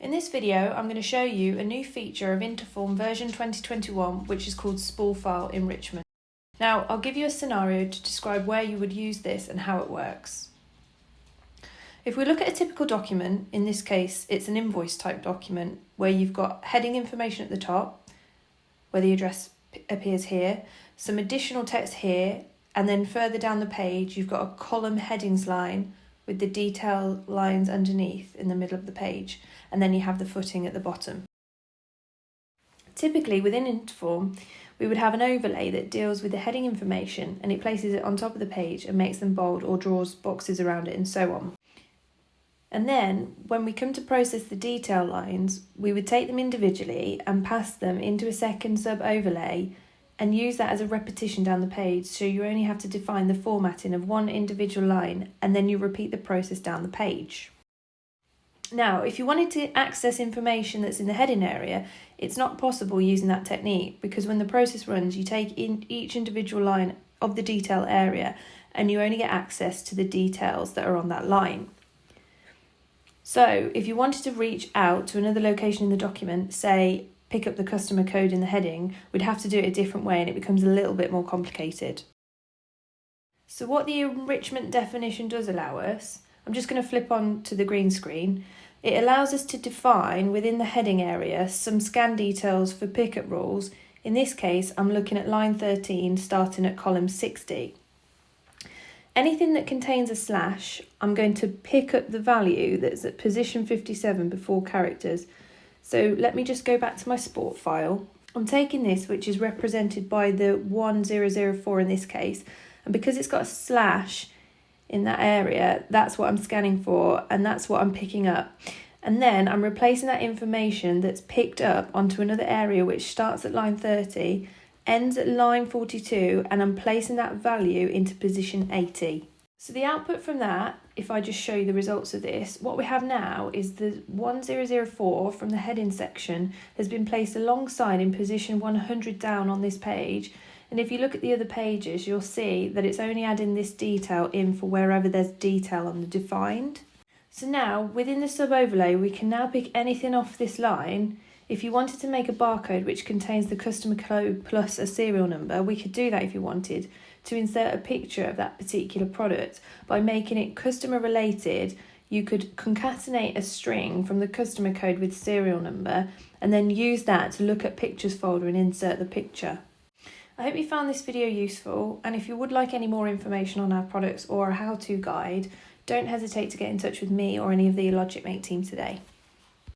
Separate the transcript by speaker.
Speaker 1: In this video, I'm going to show you a new feature of Interform version 2021, which is called spool file enrichment. Now, I'll give you a scenario to describe where you would use this and how it works. If we look at a typical document, in this case, it's an invoice type document where you've got heading information at the top, where the address appears here, some additional text here, and then further down the page, you've got a column headings line with the detail lines underneath in the middle of the page, and then you have the footing at the bottom. Typically within Interform, we would have an overlay that deals with the heading information and it places it on top of the page and makes them bold or draws boxes around it and so on. And then when we come to process the detail lines, we would take them individually and pass them into a second sub overlay and use that as a repetition down the page, so you only have to define the formatting of one individual line and then you repeat the process down the page. Now, if you wanted to access information that's in the heading area, it's not possible using that technique because when the process runs, you take in each individual line of the detail area and you only get access to the details that are on that line. So if you wanted to reach out to another location in the document, say pick up the customer code in the heading, we'd have to do it a different way and it becomes a little bit more complicated. So what the enrichment definition does allow us, I'm just going to flip on to the green screen. It allows us to define within the heading area some scan details for pickup rules. In this case, I'm looking at line 13 starting at column 60. Anything that contains a slash, I'm going to pick up the value that's at position 57 before characters. So let me just go back to my sport file. I'm taking this, which is represented by the 1004 in this case, and because it's got a slash in that area, that's what I'm scanning for and that's what I'm picking up. And then I'm replacing that information that's picked up onto another area which starts at line 30, ends at line 42, and I'm placing that value into position 80. So the output from that, if I just show you the results of this, what we have now is the 1004 from the heading section has been placed alongside in position 100 down on this page. And if you look at the other pages, you'll see that it's only adding this detail in for wherever there's detail on the defined. So now within the sub overlay, we can now pick anything off this line. If you wanted to make a barcode which contains the customer code plus a serial number, we could do that if you wanted, to insert a picture of that particular product. By making it customer related, you could concatenate a string from the customer code with serial number and then use that to look at pictures folder and insert the picture. I hope you found this video useful, and if you would like any more information on our products or a how-to guide, don't hesitate to get in touch with me or any of the LogicMate team today.